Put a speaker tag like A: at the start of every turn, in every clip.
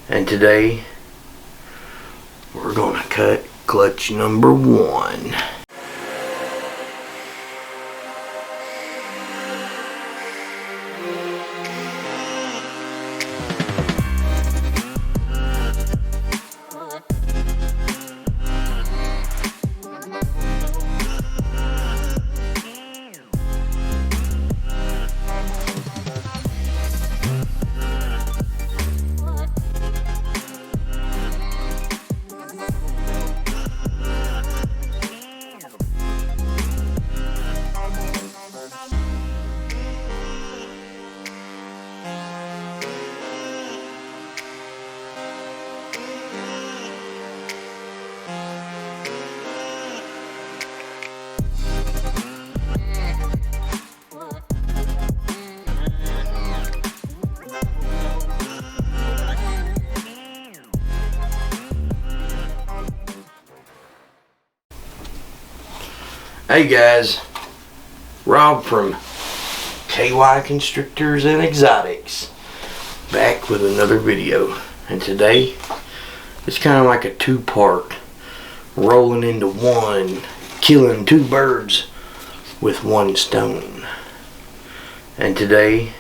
A: And today we're gonna cut clutch number 1. Hey guys, Rob from KY Constrictors and Exotics, back with another video. And today it's kind of like a two-part, rolling into one, killing two birds with one stone. And today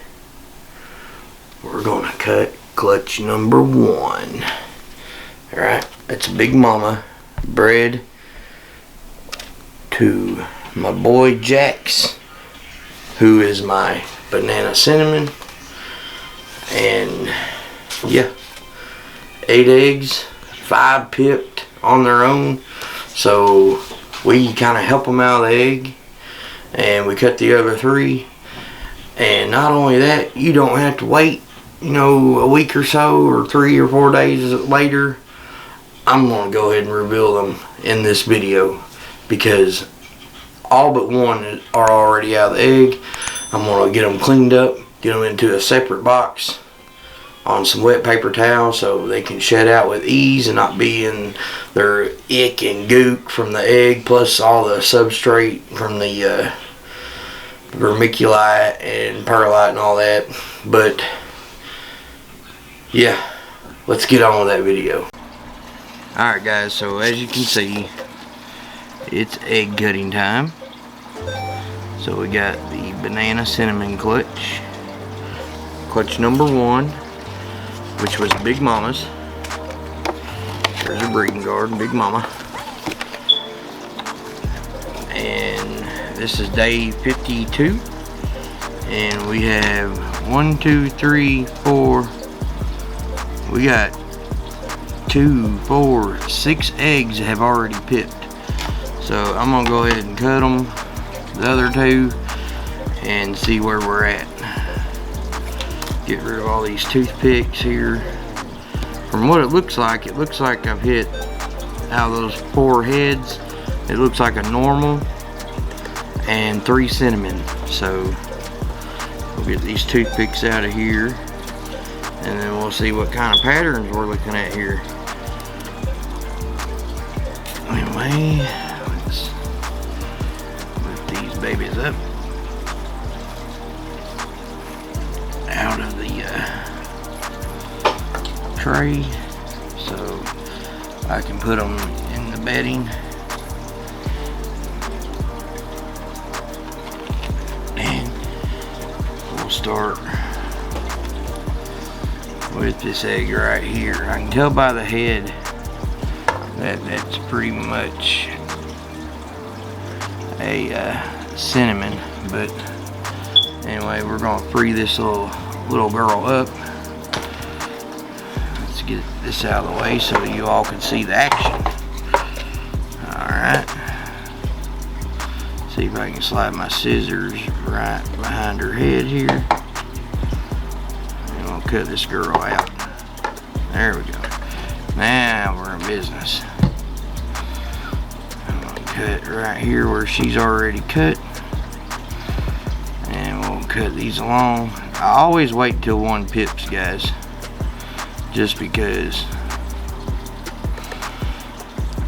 A: we're gonna cut clutch number 1. Alright, that's a Big Mama bred to my boy Jax, who is my banana cinnamon. And yeah, 8 eggs, 5 pipped on their own, so we kind of help them out of the egg and we cut the other 3. And not only that, you don't have to wait, a week or so, or 3 or 4 days later. I'm gonna go ahead and reveal them in this video, because all but one are already out of the egg. I'm gonna get them cleaned up, get them into a separate box on some wet paper towel so they can shed out with ease and not be in their ick and gook from the egg, plus all the substrate from the vermiculite and perlite and all that. But yeah, let's get on with that video. Alright guys, so as you can see, it's egg cutting time. So we got the banana cinnamon clutch number 1, which was Big Mama's. There's a breeding garden, Big Mama. And this is day 52, and we have 1, 2, 3, 4. We got 2, 4, 6 eggs have already pipped. So I'm gonna go ahead and cut them, the other 2, and see where we're at. Get rid of all these toothpicks here. From what it looks like I've hit, out of those 4 heads, it looks like a normal and 3 cinnamon. So we'll get these toothpicks out of here, and then we'll see what kind of patterns we're looking at here. Anyway, let's lift these babies up out of the tray so I can put them in the bedding. And we'll start with this egg right here. I can tell by the head that's pretty much a cinnamon, but anyway, we're gonna free this little girl up. Let's get this out of the way so you all can see the action. Alright, see if I can slide my scissors right behind her head here, and we'll cut this girl out. There we go. Now we're in business. I'm gonna cut right here where she's already cut, and we'll cut these along. I always wait till 1 pips, guys, just because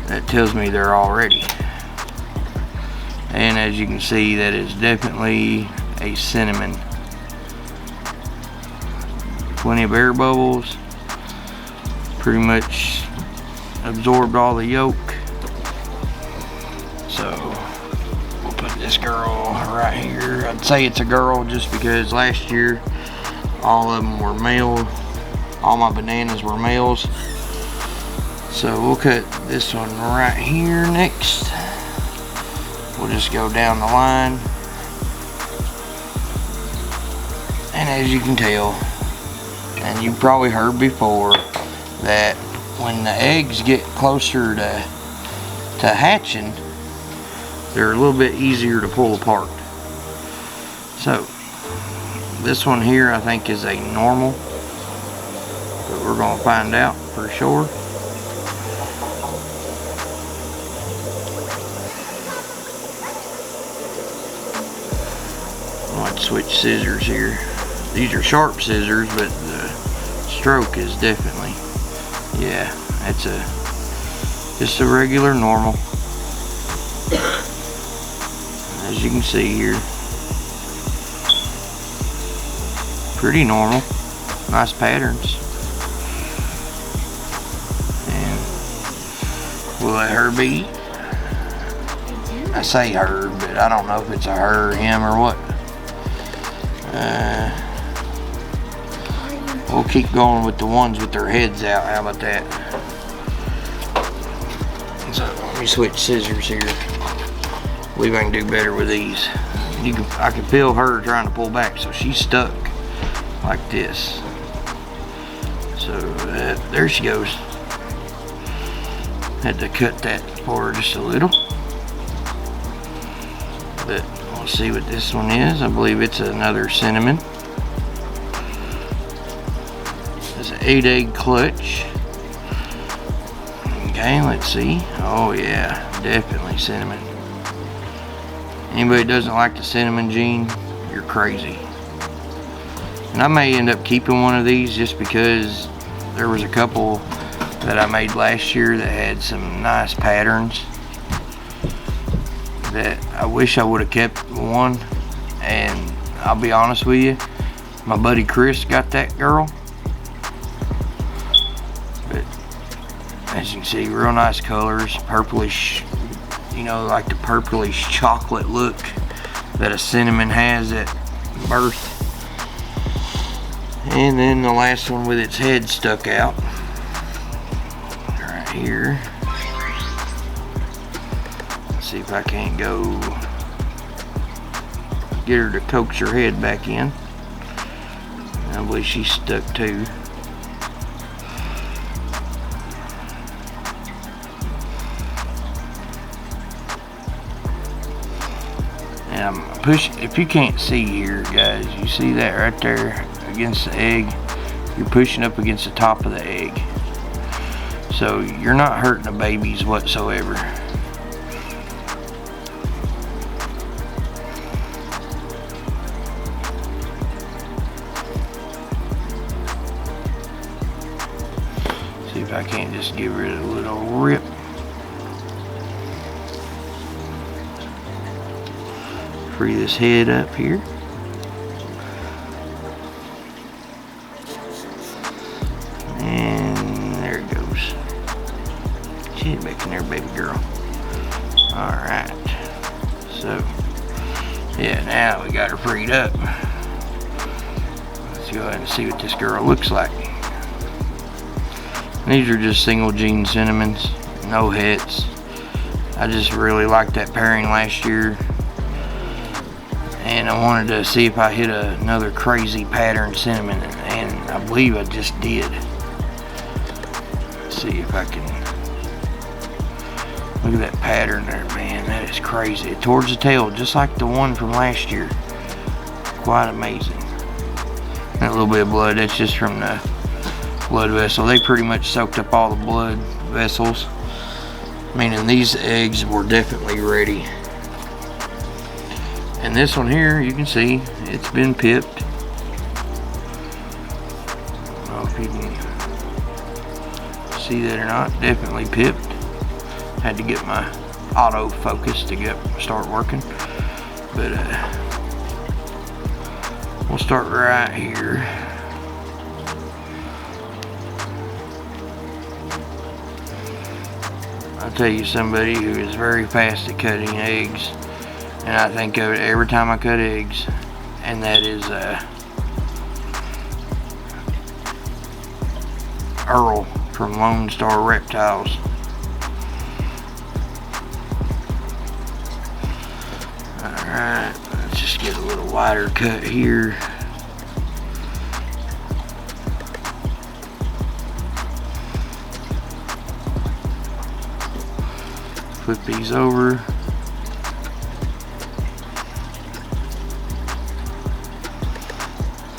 A: that tells me they're all ready. And as you can see, that is definitely a cinnamon. Plenty of air bubbles. pretty much absorbed all the yolk. So we'll put this girl right here. I'd say it's a girl just because last year all of them were male. All my bananas were males. So we'll cut this one right here next. We'll just go down the line. And as you can tell, and you've probably heard before, that when the eggs get closer to hatching, they're a little bit easier to pull apart. So this one here I think is a normal, but we're gonna find out for sure. I might switch scissors here. These are sharp scissors, but the stroke is definitely, yeah, that's just a regular normal. As you can see here, pretty normal, nice patterns. And we'll let her be. I say her, but I don't know if it's a her or him or what. We'll keep going with the ones with their heads out. How about that? So let me switch scissors here. I believe I can do better with these. I can feel her trying to pull back, so she's stuck like this. So there she goes. Had to cut that for her just a little. But we'll see what this one is. I believe it's another cinnamon. It's an 8-egg clutch. Okay, let's see. Oh yeah, definitely cinnamon. Anybody that doesn't like the cinnamon gene, you're crazy. And I may end up keeping one of these just because there was a couple that I made last year that had some nice patterns that I wish I would have kept one. And I'll be honest with you, my buddy Chris got that girl. But as you can see, real nice colors, purplish, you know, like the purplish chocolate look that a cinnamon has at birth. And then the last one with its head stuck out right here. Let's see if I can't go get her to coax her head back in. I believe she's stuck too. And I'm pushing. If you can't see here, guys, you see that right there against the egg? You're pushing up against the top of the egg, so you're not hurting the babies whatsoever. See if I can't just give it a little rip. Free this head up here. And there it goes. She's back in there, baby girl. Alright. So, yeah, now we got her freed up. Let's go ahead and see what this girl looks like. These are just single gene cinnamons, no hets. I just really liked that pairing last year. And I wanted to see if I hit another crazy pattern cinnamon, and I believe I just did. Let's see if I can. Look at that pattern there, man. That is crazy. Towards the tail, just like the one from last year. Quite amazing. That little bit of blood, that's just from the blood vessel. They pretty much soaked up all the blood vessels, meaning these eggs were definitely ready. And this one here, you can see it's been pipped. I don't know if you can see that or not. Definitely pipped. Had to get my auto focus to start working. But we'll start right here. I'll tell you somebody who is very fast at cutting eggs, and I think of it every time I cut eggs, and that is Earl from Lone Star Reptiles. Alright, let's just get a little wider cut here. Flip these over.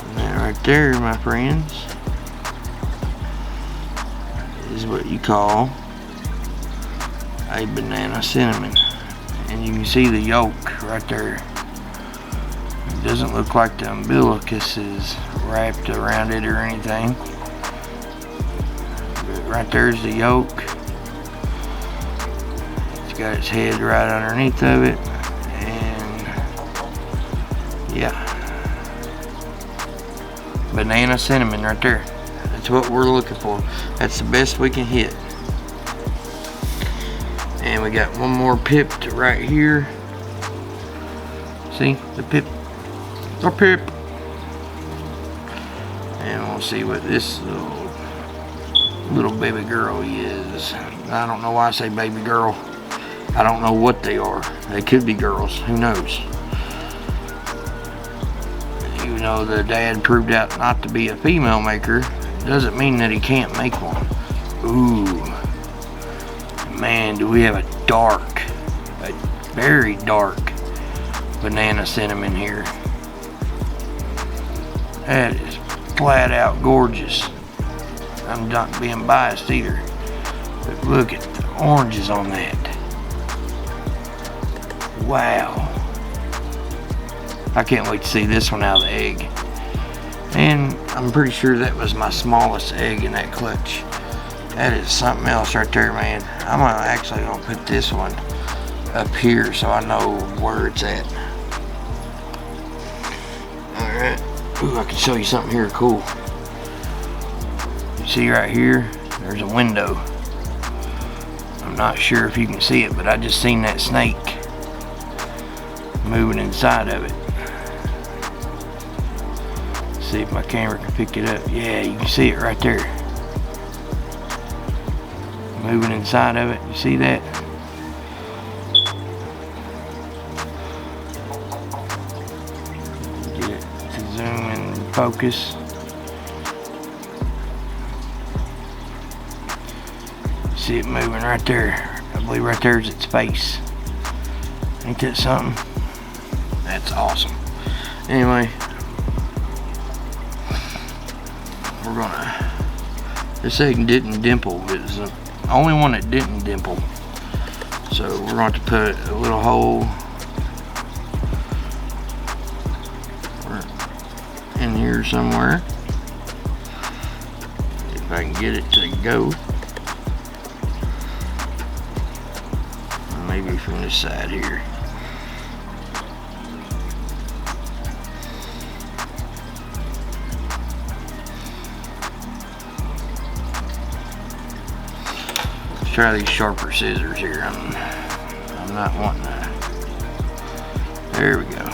A: And that right there, my friends, is what you call a banana cinnamon. And you can see the yolk right there. It doesn't look like the umbilicus is wrapped around it or anything. But right there's the yolk. It's got its head right underneath of it. And yeah. Banana cinnamon right there. That's what we're looking for. That's the best we can hit. And we got one more pipped right here. See the pip, the pip. And we'll see what this little baby girl is. I don't know why I say baby girl. I don't know what they are. They could be girls. Who knows? Even though the dad proved out not to be a female maker, doesn't mean that he can't make one. Ooh. Man, do we have a very dark banana cinnamon here. That is flat out gorgeous. I'm not being biased either, but look at the oranges on that. Wow. I can't wait to see this one out of the egg. And I'm pretty sure that was my smallest egg in that clutch. That is something else right there, man. I'm actually gonna put this one up here so I know where it's at. Alright. Ooh, I can show you something here cool. You see right here, there's a window. I'm not sure if you can see it, but I just seen that snake moving inside of it. See if my camera can pick it up. Yeah, you can see it right there. Moving inside of it. You see that? Get it to zoom and focus. See it moving right there. I believe right there is its face. Ain't that something? That's awesome. Anyway, we're gonna. This egg didn't dimple. It was the only one that didn't dimple. So we're going to put a little hole in here somewhere. If I can get it to go. Maybe from this side here. Let's try these sharper scissors here. I'm not wanting to. There we go.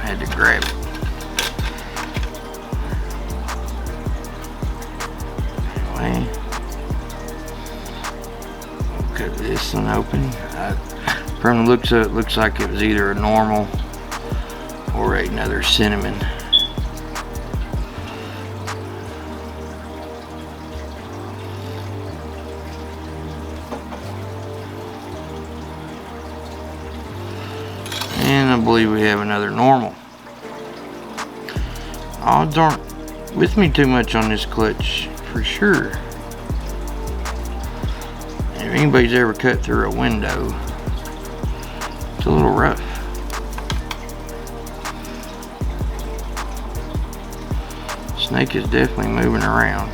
A: Had to grab it. Anyway, cut this one open. From the looks of it, looks like it was either a normal or another cinnamon. And I believe we have another normal. Odds aren't with me too much on this clutch, for sure. If anybody's ever cut through a window, it's a little rough. Snake is definitely moving around.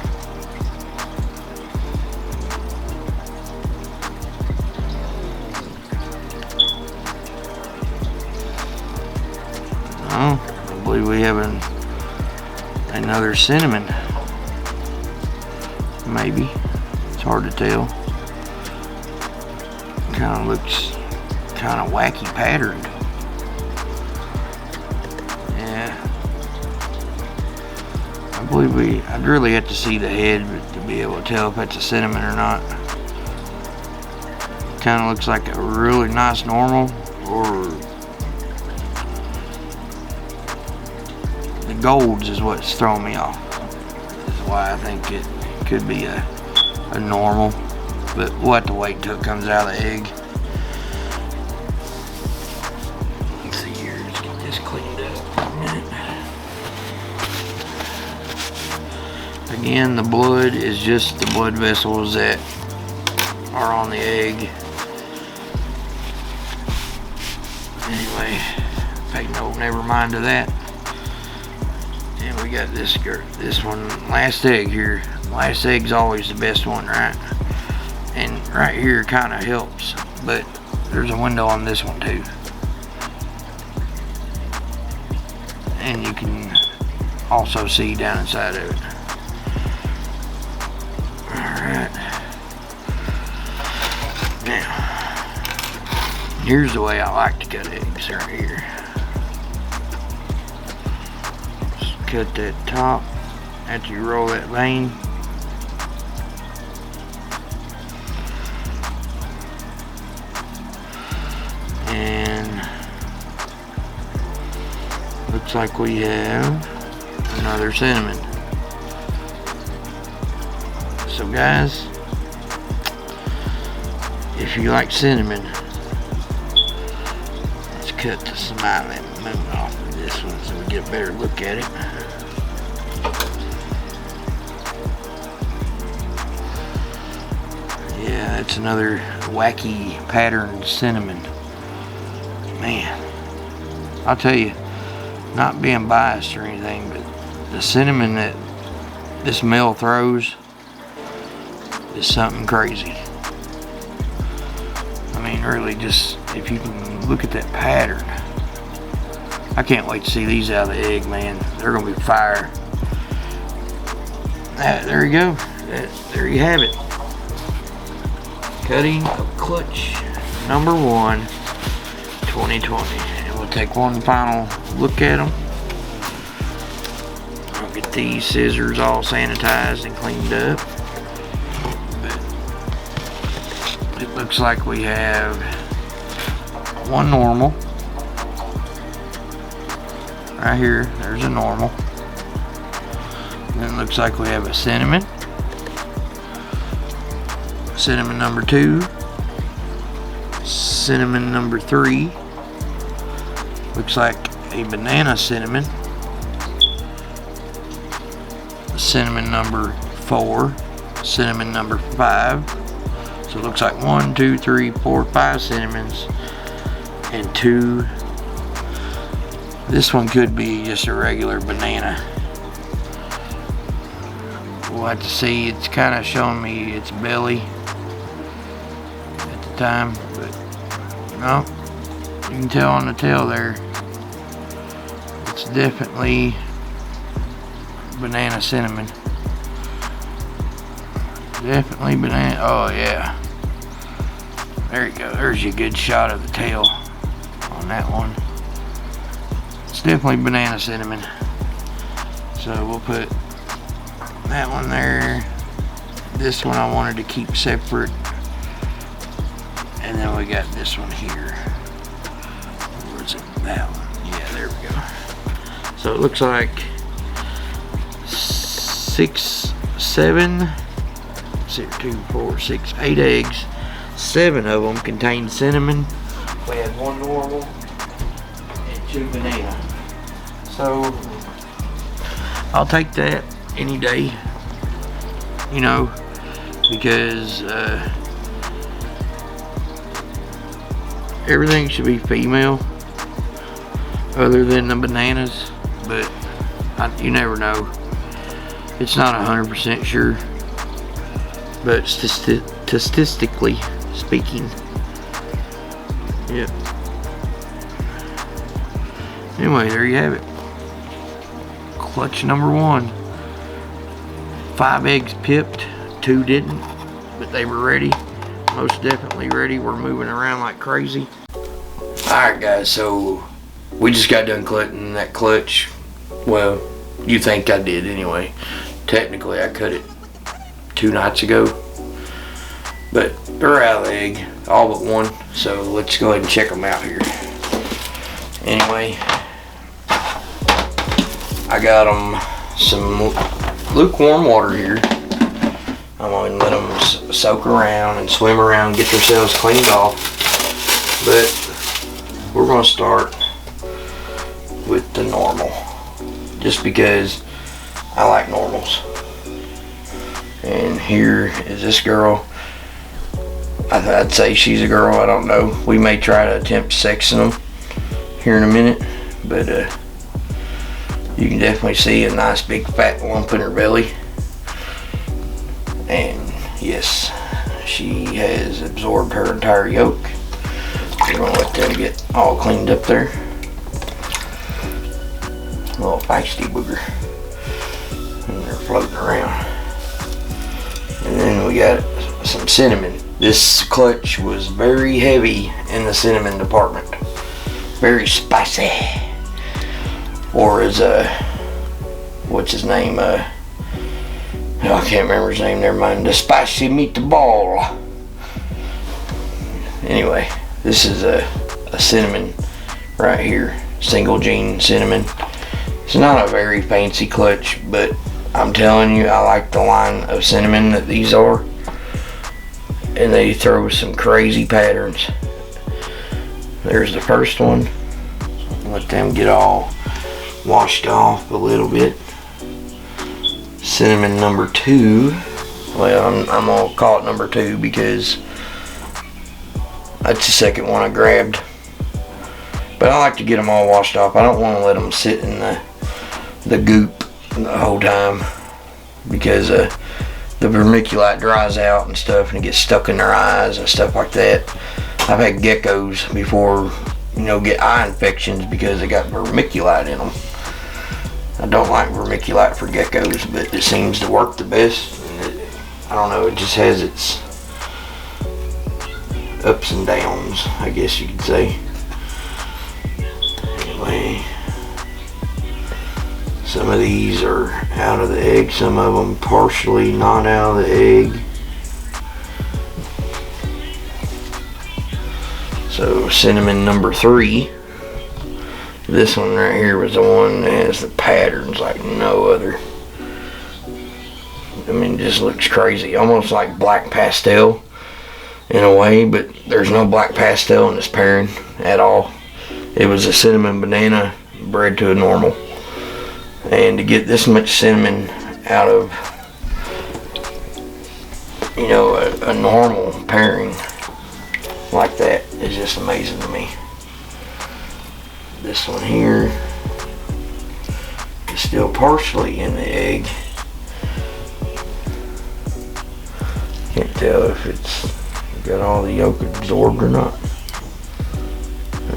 A: Oh, I believe we have another cinnamon. Maybe. It's hard to tell. Kind of looks kind of wacky patterned. Yeah. I believe I'd really have to see the head to be able to tell if it's a cinnamon or not. Kind of looks like a really nice normal, or the golds is what's throwing me off. That's why I think it could be a normal, but we'll have to wait until it comes out of the egg. Let's see here, let's get this cleaned up. Again, the blood is just the blood vessels that are on the egg. Anyway, take no never mind to that. And we got this one, last egg here. Last egg's always the best one, right? And right here kind of helps, but there's a window on this one too. And you can also see down inside of it. Alright. Now, here's the way I like to cut eggs right here. Just cut that top after you roll that vein. And looks like we have another cinnamon. So guys, if you like cinnamon, let's cut the smiling moon off of this one so we get a better look at it. Yeah, that's another wacky patterned cinnamon. Man, I'll tell you, not being biased or anything, but the cinnamon that this male throws is something crazy. I mean, really, just if you can look at that pattern, I can't wait to see these out of the egg, man. They're gonna be fire. There you go. There you have it. Cutting of clutch number 1, 2020. And we'll take one final look at them. I'll get these scissors all sanitized and cleaned up. It looks like we have one normal. Right here, there's a normal. And then it looks like we have a cinnamon. Cinnamon number 2. Cinnamon number 3. Looks like a banana cinnamon. Cinnamon number 4. Cinnamon number 5. So it looks like 1, 2, 3, 4, 5 cinnamons and 2. This one could be just a regular banana. We'll have to see. It's kind of showing me its belly at the time, but no, you can tell on the tail there. It's definitely banana cinnamon. Definitely banana. Oh yeah. There you go. There's your good shot of the tail on that one. It's definitely banana cinnamon. So we'll put that one there. This one I wanted to keep separate. And then we got this one here. Where's it? That one. Yeah, there we go. So it looks like 6, 7, 2, 4, 6, 8 eggs. 7 of them contain cinnamon. We had 1 normal and 2 banana. So I'll take that any day, you know, because everything should be female other than the bananas, but you never know. It's not 100% sure, but statistically speaking, yeah. Anyway, there you have it. Clutch number 1. 5 eggs pipped, 2 didn't, but they were ready. most definitely ready. We're moving around like crazy. Alright guys, so we just got done cutting that clutch. Well, you think I did anyway. Technically I cut it 2 nights ago. But they're out of the egg, all but one. So let's go ahead and check them out here. Anyway, I got them some lukewarm water here. I'm going to let them soak around and swim around, get themselves cleaned off. But we're going to start with the normal, just because I like normals. And here is this girl. I'd say she's a girl, I don't know. We may try to attempt sexing them here in a minute, but you can definitely see a nice big fat lump in her belly. And yes, she has absorbed her entire yolk. We're going to let them get all cleaned up there. A little feisty booger. And they're floating around. And then we got some cinnamon. This clutch was very heavy in the cinnamon department. Very spicy. Or as what's his name? I can't remember his name, never mind. The spicy meatball. Anyway, this is a cinnamon right here. Single gene cinnamon. It's not a very fancy clutch, but I'm telling you, I like the line of cinnamon that these are. And they throw some crazy patterns. There's the first one. Let them get all washed off a little bit. Cinnamon number 2. Well, I'm gonna call it number 2 because that's the second one I grabbed. But I like to get them all washed off. I don't want to let them sit in the goop the whole time, because the vermiculite dries out and stuff, and it gets stuck in their eyes and stuff like that. I've had geckos before, get eye infections because they got vermiculite in them. I don't like vermiculite for geckos, but it seems to work the best. I don't know, it just has its ups and downs, I guess you could say. Anyway, some of these are out of the egg, some of them partially not out of the egg. So cinnamon number 3. This one right here was the one that has the patterns like no other. I mean, it just looks crazy. Almost like black pastel in a way, but there's no black pastel in this pairing at all. It was a cinnamon banana bred to a normal. And to get this much cinnamon out of, a normal pairing like that is just amazing to me. This one here is still partially in the egg. Can't tell if it's got all the yolk absorbed or not.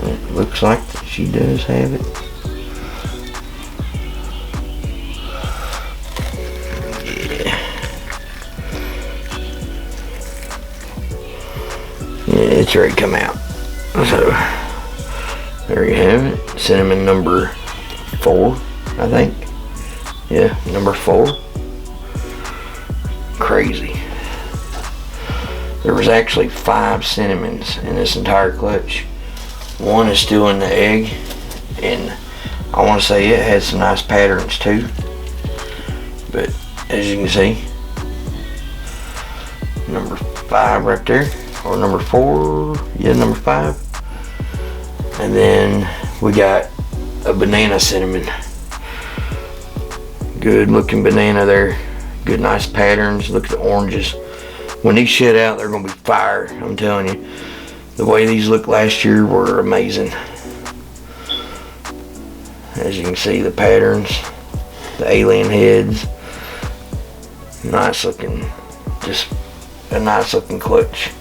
A: It looks like she does have it. Yeah, it's ready to come out. So there you have it. Cinnamon number 4, I think. Yeah, number 4. Crazy. There was actually 5 cinnamons in this entire clutch. One is still in the egg, and I want to say it has some nice patterns too. But as you can see, number 5 right there, or number 4, yeah, number 5. And then we got a banana cinnamon. Good looking banana there. Good nice patterns. Look at the oranges. When these shit out, they're gonna be fire, I'm telling you. The way these looked last year were amazing. As you can see, the patterns, the alien heads. Nice looking, just a nice looking clutch.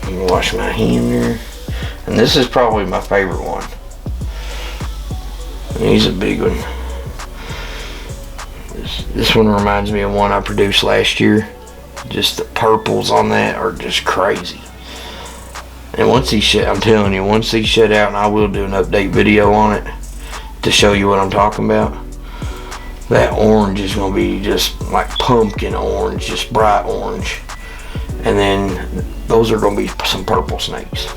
A: Let me wash my hand there. And this is probably my favorite one. And he's a big one. This one reminds me of one I produced last year. Just the purples on that are just crazy. And once these shut, I'm telling you, once these shut out, and I will do an update video on it to show you what I'm talking about. That orange is going to be just like pumpkin orange, just bright orange. And then those are going to be some purple snakes.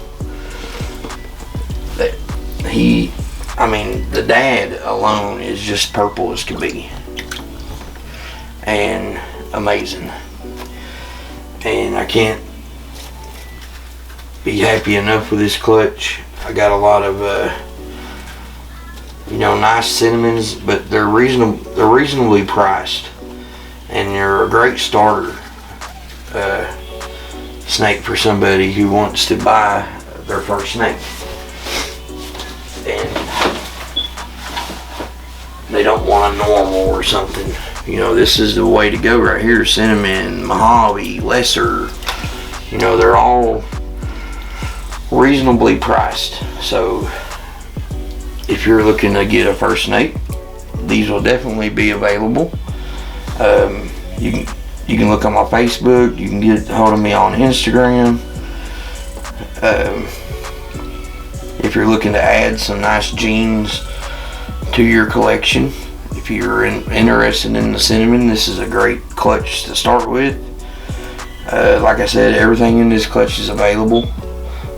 A: The dad alone is just purple as can be. And amazing. And I can't be happy enough with this clutch. I got a lot of nice cinnamons, but they're reasonably priced, and they're a great starter snake for somebody who wants to buy their first snake, and they don't want a normal or something. This is the way to go right here. Cinnamon, Mojave, Lesser, they're all reasonably priced. So if you're looking to get a first snake, these will definitely be available. You can look on my Facebook. You can get a hold of me on Instagram. If you're looking to add some nice genes to your collection, if you're interested in the cinnamon, this is a great clutch to start with. Like I said, everything in this clutch is available.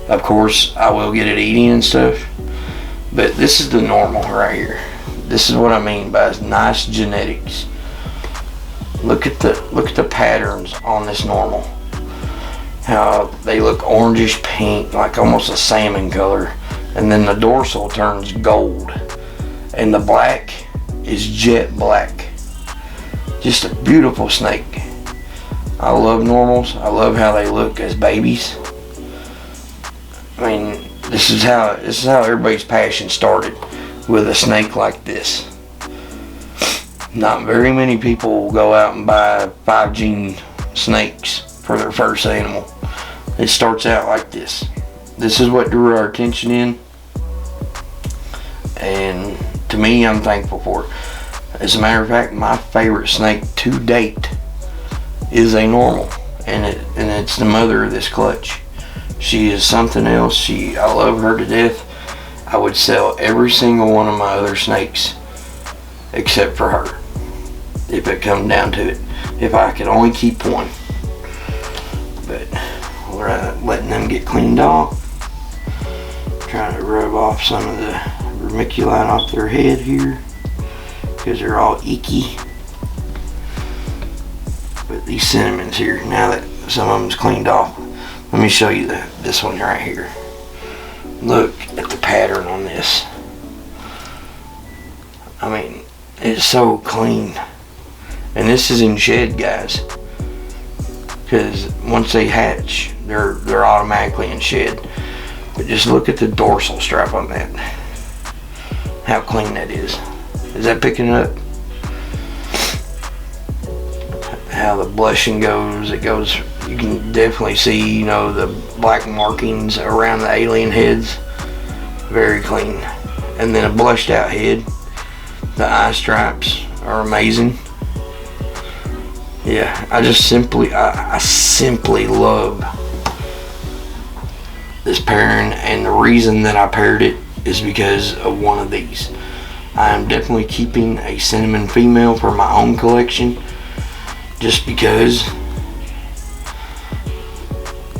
A: Of course, I will get it eating and stuff, but this is the normal right here. This is what I mean by nice genetics. Look at the patterns on this normal. How they look orangish pink, like almost a salmon color, and then the dorsal turns gold, and the black is jet black. Just a beautiful snake. I love normals. I love how they look as babies. This is how everybody's passion started, with a snake like this. Not very many people will go out and buy 5 gene snakes for their first animal. It starts out like this. This is what drew our attention in, and to me, I'm thankful for it. As a matter of fact, my favorite snake to date is a normal, and it's the mother of this clutch. She is something else. I love her to death. I would sell every single one of my other snakes except for her, if it comes down to it. If I could only keep one. But we're letting them get cleaned off. Trying to rub off some of the vermiculite off their head here, because they're all icky. But these cinnamons here, now that some of them's cleaned off, let me show you this one right here. Look at the pattern on this. It's so clean. And this is in shed, guys, because once they hatch, they're automatically in shed. But just look at the dorsal stripe on that. How clean that is. Is that picking it up? How the blushing goes. You can definitely see, the black markings around the alien heads. Very clean. And then a blushed out head. The eye stripes are amazing. Yeah, I simply love this pairing, and the reason that I paired it is because of one of these. I am definitely keeping a cinnamon female for my own collection, just because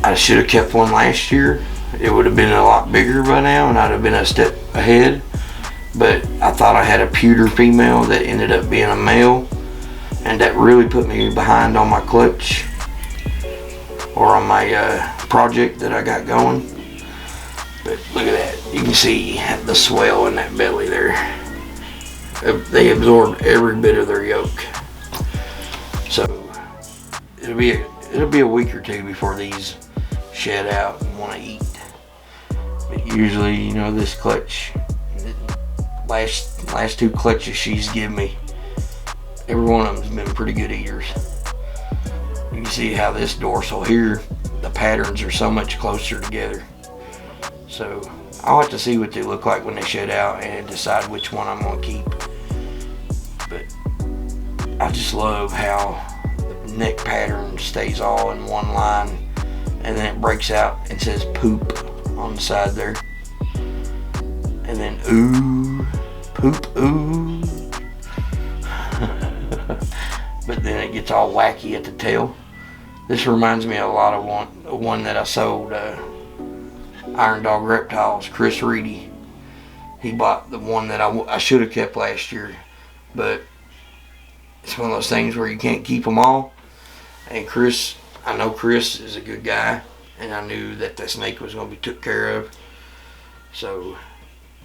A: I should have kept one last year. It would have been a lot bigger by now, and I'd have been a step ahead. But I thought I had a pewter female that ended up being a male, and that really put me behind on my clutch, or on my project that I got going. But look at that. You can see the swell in that belly there. They absorbed every bit of their yolk. So it'll be a week or two before these shed out and want to eat. But usually, this clutch, last 2 clutches she's given me, every one of them's been pretty good eaters. You can see how this dorsal here, the patterns are so much closer together. So I'll have to see what they look like when they shed out and decide which one I'm going to keep. But I just love how the neck pattern stays all in one line, and then it breaks out and says poop on the side there. And then ooh, poop, ooh. But then it gets all wacky at the tail. This reminds me a lot of one that I sold, Iron Dog Reptiles, Chris Reedy. He bought the one that I should have kept last year, but it's one of those things where you can't keep them all. And Chris, I know Chris is a good guy, and I knew that the snake was going to be took care of, so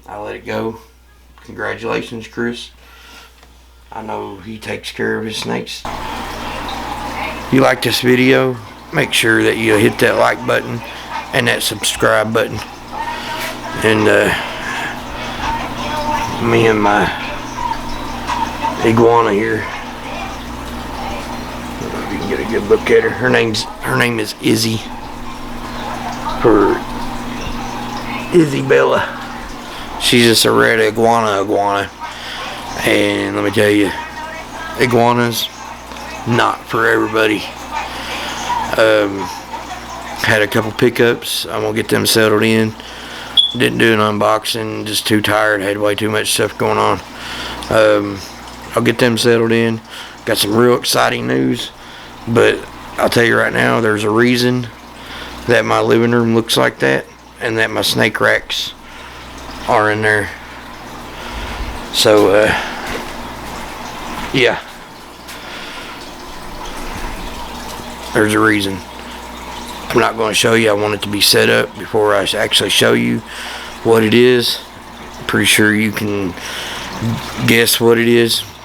A: I let it go. Congratulations, Chris. I know he takes care of his snakes. If you like this video, make sure that you hit that like button and that subscribe button. And me and my iguana here, I don't know if you can get a good look at her. Her name is Izzy, for Isabella. She's just a red iguana. And let me tell you, iguanas, not for everybody. Had a couple pickups. I'm gonna get them settled in. Didn't do an unboxing, just too tired. Had way too much stuff going on. I'll get them settled in. Got some real exciting news, but I'll tell you right now, there's a reason that my living room looks like that, and that my snake racks are in there. So yeah, there's a reason. I'm not going to show you. I want it to be set up before I actually show you what it is. Pretty sure you can guess what it is.